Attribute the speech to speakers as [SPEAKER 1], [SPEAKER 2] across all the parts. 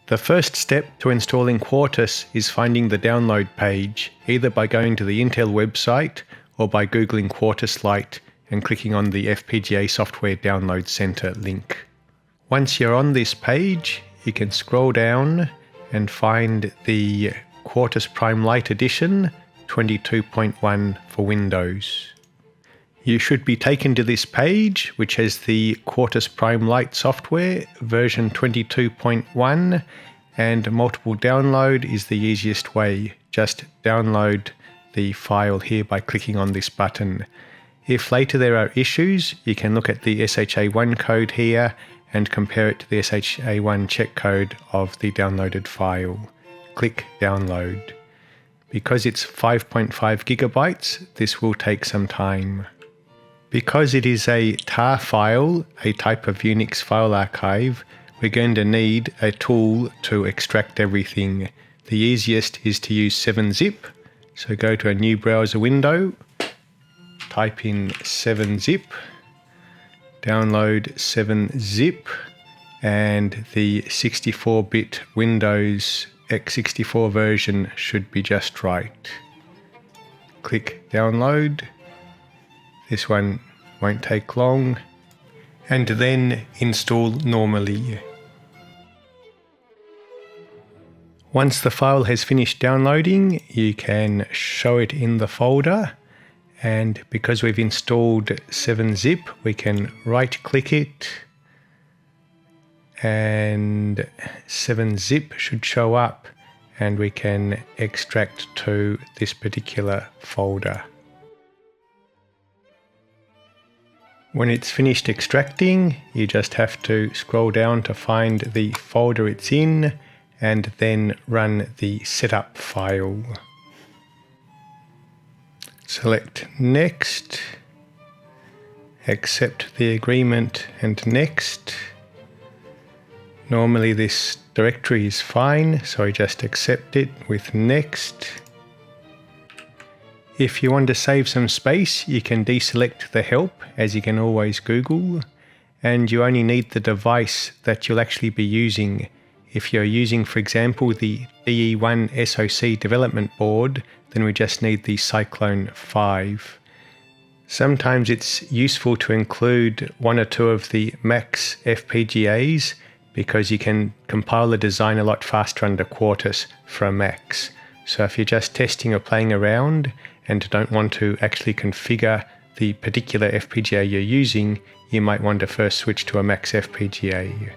[SPEAKER 1] The first step to installing Quartus is finding the download page, either by going to the Intel website or by googling Quartus Lite and clicking on the FPGA Software Download Center link. Once you're on this page, you can scroll down and find the Quartus Prime Lite Edition 22.1 for Windows. You should be taken to this page, which has the Quartus Prime Lite software version 22.1, and multiple download is the easiest way. Just download the file here by clicking on this button. If later there are issues, you can look at the SHA1 code here and compare it to the SHA1 check code of the downloaded file. Click download. Because it's 5.5 gigabytes, this will take some time. Because it is a tar file, a type of Unix file archive, we're going to need a tool to extract everything. The easiest is to use 7-zip. So go to a new browser window, type in 7-zip, download 7-zip, and the 64-bit Windows x64 version should be just right. Click download. This one won't take long, and then install normally. Once the file has finished downloading, you can show it in the folder, and because we've installed 7-zip, we can right click it and 7-zip should show up, and we can extract to this particular folder. When it's finished extracting, you just have to scroll down to find the folder it's in and then run the setup file. Select Next, accept the agreement and Next. Normally this directory is fine, so I just accept it with Next. If you want to save some space, you can deselect the help, as you can always Google, and you only need the device that you'll actually be using. If you're using, for example, the DE1-SoC development board, then we just need the Cyclone 5. Sometimes it's useful to include one or two of the Max FPGAs, because you can compile the design a lot faster under Quartus for a Max. So if you're just testing or playing around and don't want to actually configure the particular FPGA you're using, you might want to first switch to a Max FPGA.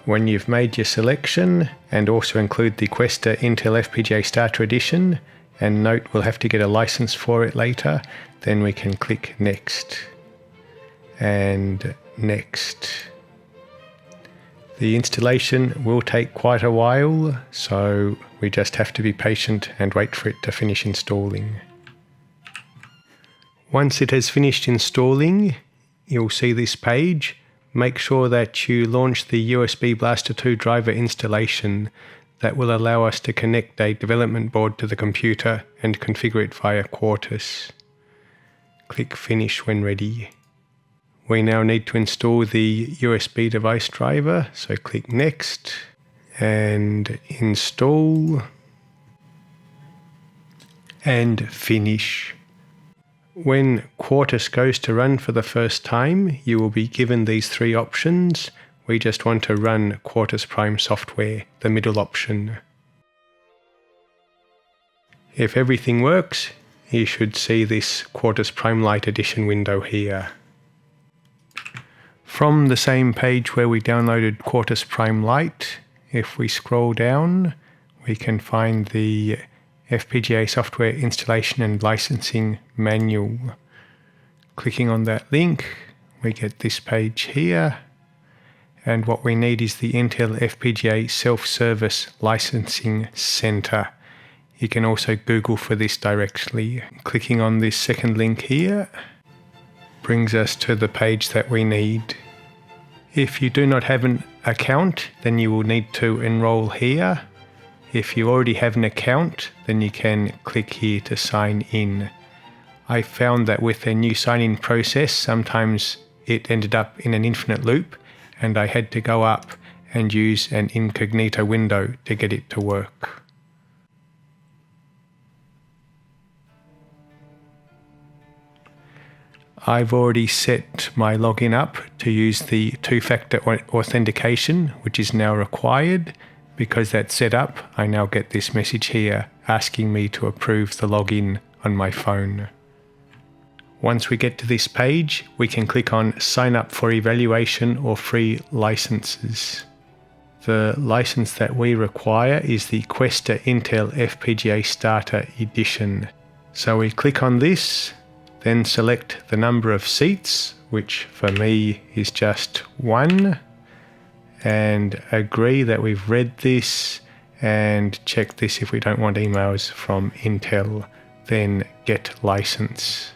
[SPEAKER 1] When you've made your selection, and also include the Questa Intel FPGA Starter Edition, and note we'll have to get a license for it later, then we can click Next and Next. The installation will take quite a while, so we just have to be patient and wait for it to finish installing. Once it has finished installing, you'll see this page. Make sure that you launch the USB Blaster 2 driver installation. That will allow us to connect a development board to the computer and configure it via Quartus. Click Finish when ready. We now need to install the USB device driver, so click Next and Install and Finish. When Quartus goes to run for the first time, you will be given these three options. We just want to run Quartus Prime software, the middle option. If everything works, you should see this Quartus Prime Lite Edition window here. From the same page where we downloaded Quartus Prime Lite, if we scroll down, we can find the FPGA Software Installation and Licensing Manual. Clicking on that link, we get this page here, and what we need is the Intel FPGA Self-Service Licensing Center. You can also Google for this directly. Clicking on this second link here brings us to the page that we need. If you do not have an account, then you will need to enroll here. If you already have an account, then you can click here to sign in. I found that with a new sign-in process, sometimes it ended up in an infinite loop, and I had to go up and use an incognito window to get it to work. I've already set my login up to use the two-factor authentication, which is now required. Because that's set up, I now get this message here asking me to approve the login on my phone. Once we get to this page, we can click on Sign up for evaluation or free licenses. The license that we require is the Questa Intel FPGA Starter Edition. So we click on this, then select the number of seats, which for me is just 1. And agree that we've read this and check this if we don't want emails from Intel, then get license.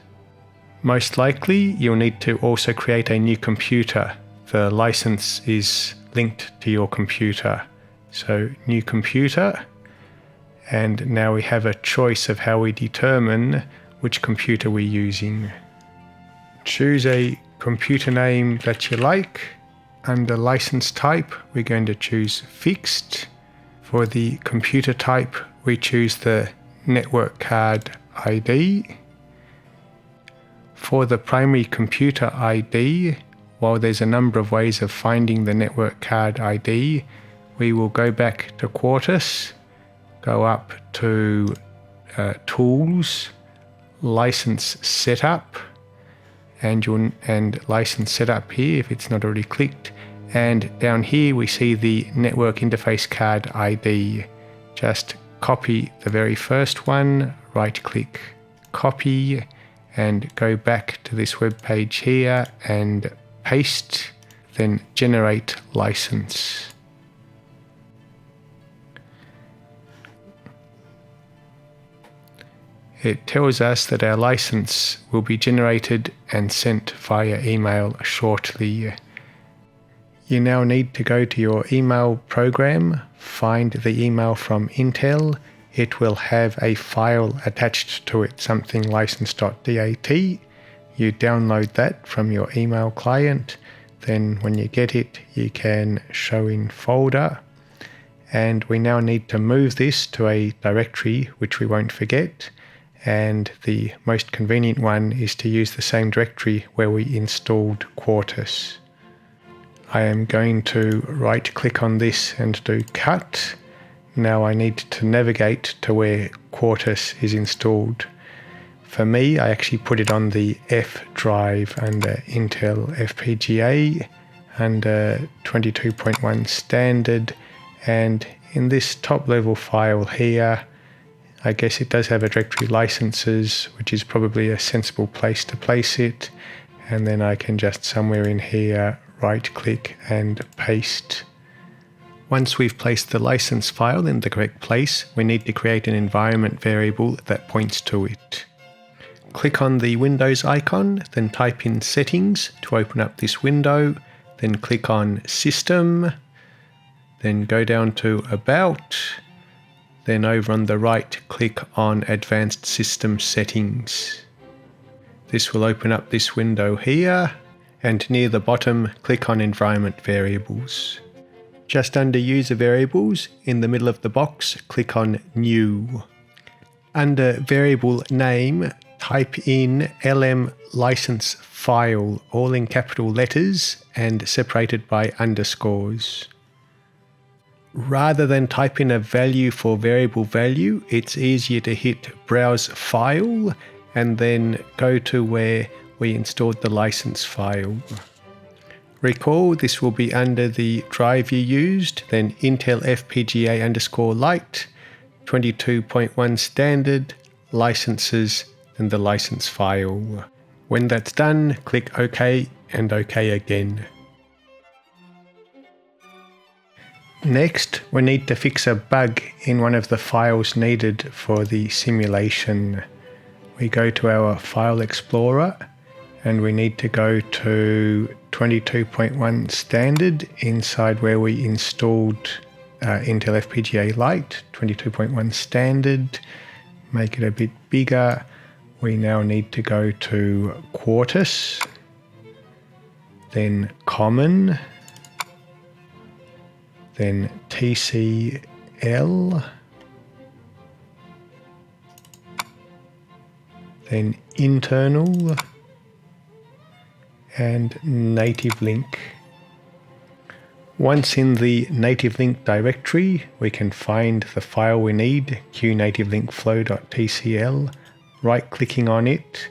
[SPEAKER 1] Most likely you'll need to also create a new computer. The license is linked to your computer. So new computer, and now we have a choice of how we determine which computer we're using. Choose a computer name that you like. Under license type, we're going to choose fixed. For the computer type, we choose the network card ID. For the primary computer ID, while there's a number of ways of finding the network card ID, we will go back to Quartus, go up to Tools, License Setup, and license setup here if it's not already clicked. And down here we see the network interface card ID. Just copy the very first one, right click, copy, and go back to this web page here and paste, then generate license. It tells us that our license will be generated and sent via email shortly. You now need to go to your email program, find the email from Intel. It will have a file attached to it, something license.dat. You download that from your email client. Then when you get it, you can show in folder. And we now need to move this to a directory which we won't forget. And the most convenient one is to use the same directory where we installed Quartus. I am going to right click on this and do cut. Now I need to navigate to where Quartus is installed. For me, I actually put it on the F drive under Intel FPGA, under 22.1 standard, and in this top level file here, I guess it does have a directory licenses, which is probably a sensible place to place it. And then I can just somewhere in here right click and paste. Once we've placed the license file in the correct place, we need to create an environment variable that points to it. Click on the Windows icon, then type in Settings to open up this window, then click on System, then go down to About, then over on the right click on Advanced System Settings. This will open up this window here, and near the bottom click on Environment Variables. Just under User Variables, in the middle of the box, click on New. Under Variable Name, type in LM license file, all in capital letters and separated by underscores. Rather than type in a value for variable value, it's easier to hit Browse File and then go to where we installed the license file. Recall this will be under the drive you used, then Intel FPGA _Lite, 22.1 standard, licenses, and the license file. When that's done, click OK and OK again. Next, we need to fix a bug in one of the files needed for the simulation. We go to our File Explorer and we need to go to 22.1 standard inside where we installed Intel FPGA Lite, 22.1 standard. Make it a bit bigger. We now need to go to Quartus, then Common, then TCL, then internal, and native link. Once in the native link directory, we can find the file we need, qnativelinkflow.tcl, right-clicking on it.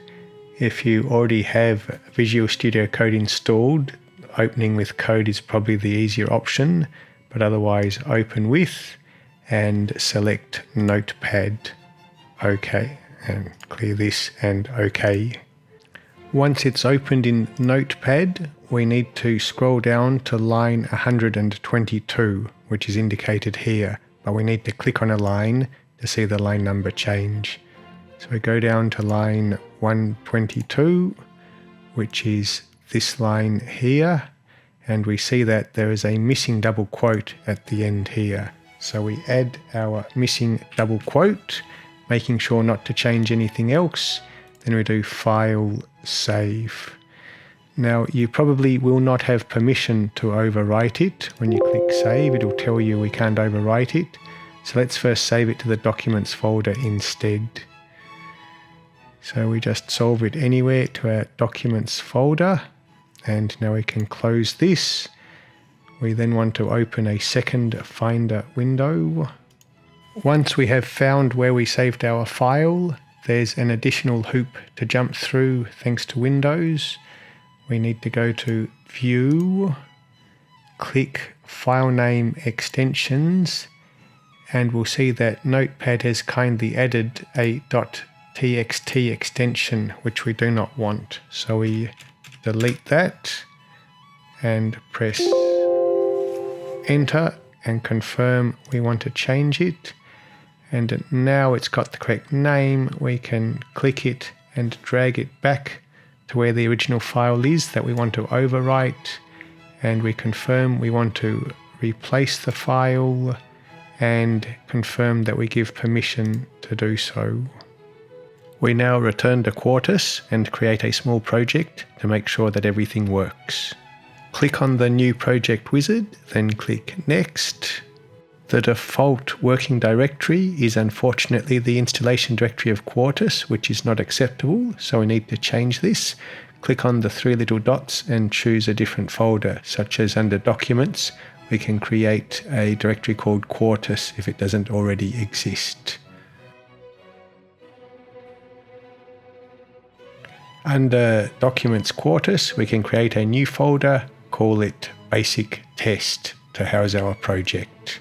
[SPEAKER 1] If you already have Visual Studio Code installed, opening with code is probably the easier option, but otherwise open with and select Notepad. OK, and clear this and OK. Once it's opened in Notepad, we need to scroll down to line 122, which is indicated here, but we need to click on a line to see the line number change. So we go down to line 122, which is this line here, and we see that there is a missing double quote at the end here. So we add our missing double quote, making sure not to change anything else. Then we do File, Save. Now you probably will not have permission to overwrite it. When you click Save, it'll tell you we can't overwrite it. So let's first save it to the Documents folder instead. So we just solve it anywhere to our Documents folder. And now we can close this. We then want to open a second Finder window. Once we have found where we saved our file, there's an additional hoop to jump through thanks to Windows. We need to go to View, click File Name Extensions, and we'll see that Notepad has kindly added a .txt extension, which we do not want. So we delete that and press Enter and confirm we want to change it. And now it's got the correct name. We can click it and drag it back to where the original file is that we want to overwrite, and we confirm we want to replace the file and confirm that we give permission to do so. We now return to Quartus and create a small project to make sure that everything works. Click on the New Project wizard, then click Next. The default working directory is unfortunately the installation directory of Quartus, which is not acceptable, so we need to change this. Click on the three little dots and choose a different folder, such as under Documents. We can create a directory called Quartus if it doesn't already exist. Under Documents Quartus, we can create a new folder, call it Basic Test to house our project.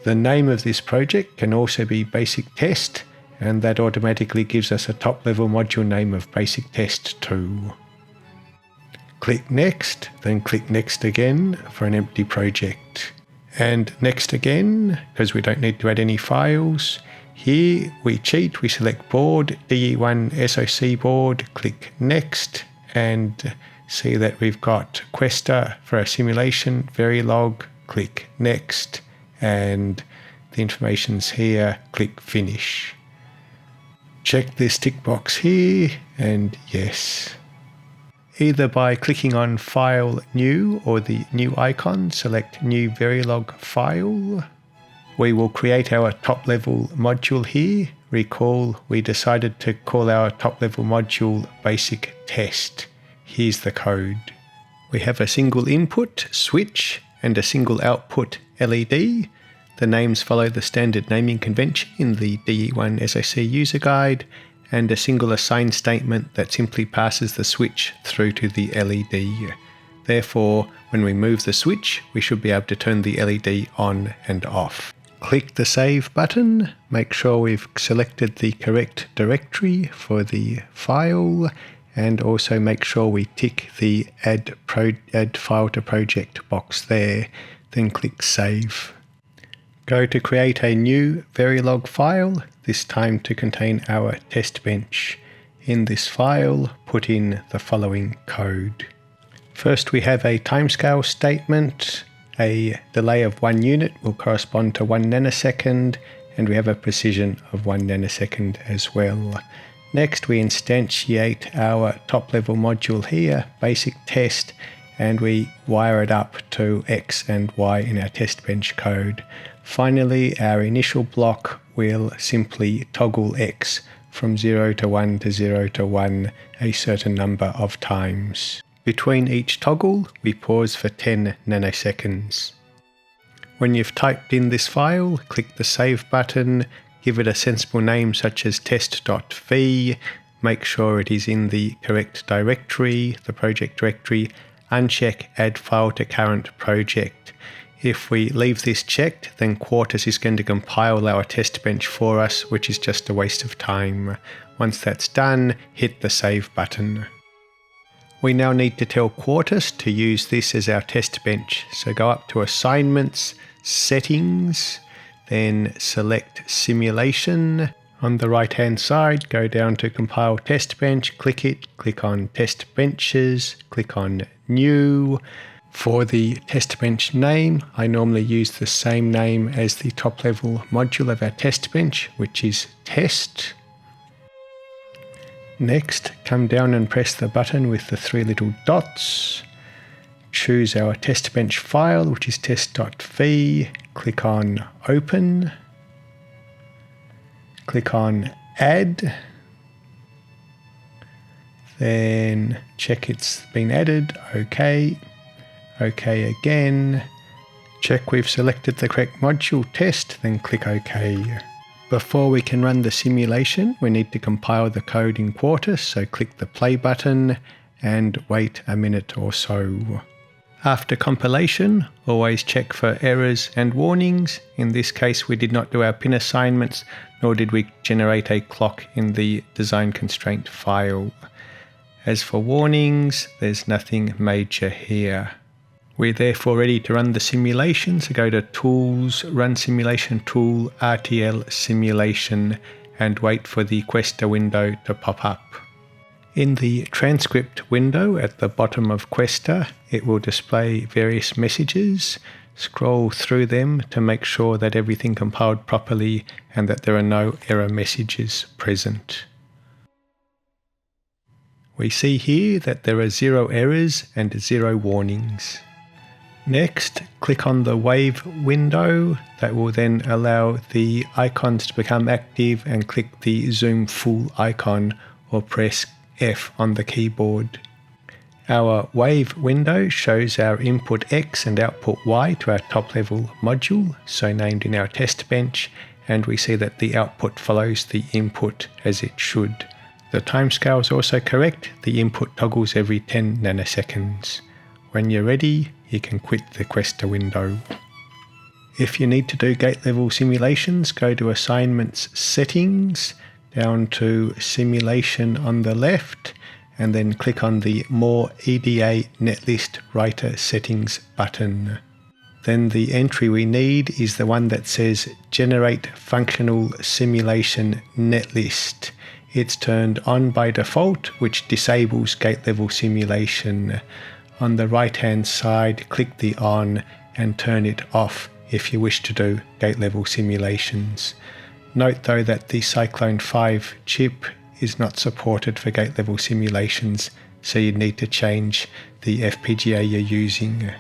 [SPEAKER 1] The name of this project can also be Basic Test, and that automatically gives us a top-level module name of Basic Test 2. Click Next, then click Next again for an empty project. And Next again, because we don't need to add any files. Here we cheat, we select board, DE1-SoC board, click Next, and see that we've got Questa for our simulation, Verilog, click Next, and the information's here, click Finish. Check this tick box here, and yes. Either by clicking on File New or the new icon, select New Verilog file. We will create our top-level module here. Recall we decided to call our top-level module Basic Test. Here's the code. We have a single input, switch, and a single output, LED. The names follow the standard naming convention in the DE1-SoC user guide, and a single assign statement that simply passes the switch through to the LED. Therefore, when we move the switch, we should be able to turn the LED on and off. Click the Save button, make sure we've selected the correct directory for the file, and also make sure we tick the Add File to Project box there, then click Save. Go to create a new Verilog file, this time to contain our test bench. In this file, put in the following code. First we have a timescale statement. A delay of 1 unit will correspond to 1 nanosecond, and we have a precision of 1 nanosecond as well. Next we instantiate our top level module here, Basic Test, and we wire it up to X and Y in our test bench code. Finally, our initial block will simply toggle X from 0 to 1 to 0 to 1 a certain number of times. Between each toggle, we pause for 10 nanoseconds. When you've typed in this file, click the Save button, give it a sensible name such as test.v, make sure it is in the correct directory, the project directory, uncheck Add File to Current Project. If we leave this checked, then Quartus is going to compile our test bench for us, which is just a waste of time. Once that's done, hit the Save button. We now need to tell Quartus to use this as our test bench. So go up to Assignments, Settings, then select Simulation. On the right hand side, go down to Compile Test Bench, click it, click on Test Benches, click on New. For the test bench name, I normally use the same name as the top level module of our test bench, which is Test. Next, come down and press the button with the three little dots. Choose our test bench file, which is test.v. Click on Open. Click on Add. Then check it's been added. OK. OK again. Check we've selected the correct module test, then click OK. Before we can run the simulation, we need to compile the code in Quartus, so click the play button and wait a minute or so. After compilation, always check for errors and warnings. In this case, we did not do our pin assignments, nor did we generate a clock in the design constraint file. As for warnings, there's nothing major here. We're therefore ready to run the simulation, so go to Tools, Run Simulation Tool, RTL Simulation, and wait for the Questa window to pop up. In the transcript window at the bottom of Questa, it will display various messages. Scroll through them to make sure that everything compiled properly and that there are no error messages present. We see here that there are 0 errors and 0 warnings. Next, click on the wave window. That will then allow the icons to become active, and click the zoom full icon or press F on the keyboard. Our wave window shows our input X and output Y to our top level module, so named in our test bench, and we see that the output follows the input as it should. The timescale is also correct. The input toggles every 10 nanoseconds. When you're ready, you can quit the Questa window. If you need to do gate level simulations, go to Assignments, Settings, down to Simulation on the left, and then click on the More EDA Netlist Writer Settings button. Then the entry we need is the one that says Generate Functional Simulation Netlist. It's turned on by default, which disables gate level simulation. On the right hand side, click the on and turn it off if you wish to do gate level simulations. Note though that the Cyclone 5 chip is not supported for gate level simulations, so you need to change the FPGA you're using.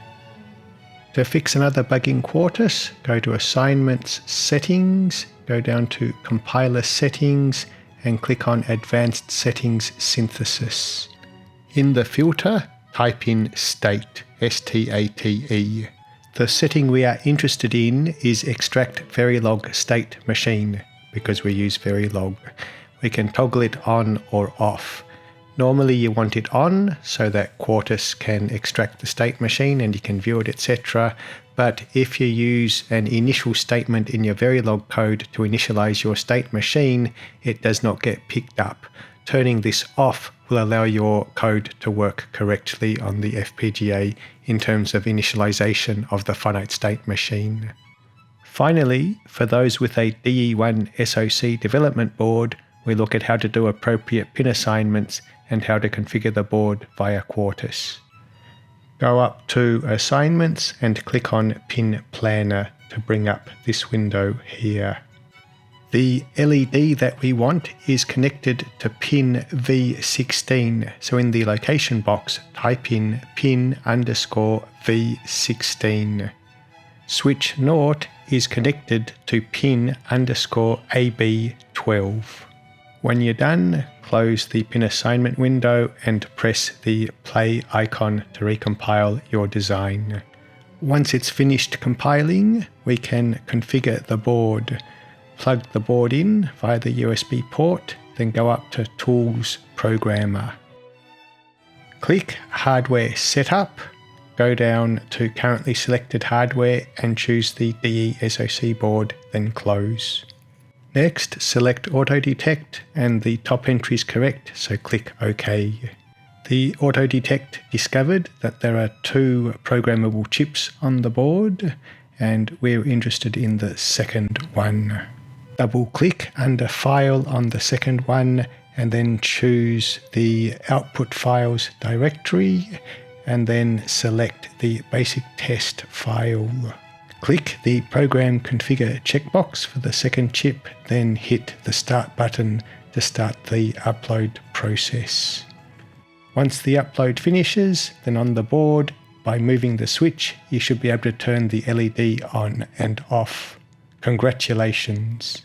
[SPEAKER 1] To fix another bug in Quartus, go to Assignments, Settings, go down to Compiler Settings and click on Advanced Settings Synthesis. In the filter, type in State, S-T-A-T-E. The setting we are interested in is Extract Verilog State Machine, because we use Verilog. We can toggle it on or off. Normally you want it on so that Quartus can extract the state machine and you can view it, etc. But if you use an initial statement in your Verilog code to initialize your state machine, it does not get picked up. Turning this off will allow your code to work correctly on the FPGA in terms of initialization of the finite state machine. Finally, for those with a DE1-SoC development board, we look at how to do appropriate pin assignments and how to configure the board via Quartus. Go up to Assignments and click on Pin Planner to bring up this window here. The LED that we want is connected to pin V16, so in the location box type in pin_V16. Switch Naught is connected to pin_AB12. When you're done, close the pin assignment window and press the play icon to recompile your design. Once it's finished compiling, we can configure the board. Plug the board in via the USB port, then go up to Tools Programmer. Click Hardware Setup, go down to Currently Selected Hardware and choose the DE1-SoC board, then close. Next, select Auto Detect and the top entry is correct, so click OK. The Auto Detect discovered that there are 2 programmable chips on the board, and we're interested in the second one. Double-click under File on the second one, and then choose the Output Files directory, and then select the Basic Test file. Click the Program Configure checkbox for the second chip, then hit the Start button to start the upload process. Once the upload finishes, then on the board, by moving the switch, you should be able to turn the LED on and off. Congratulations!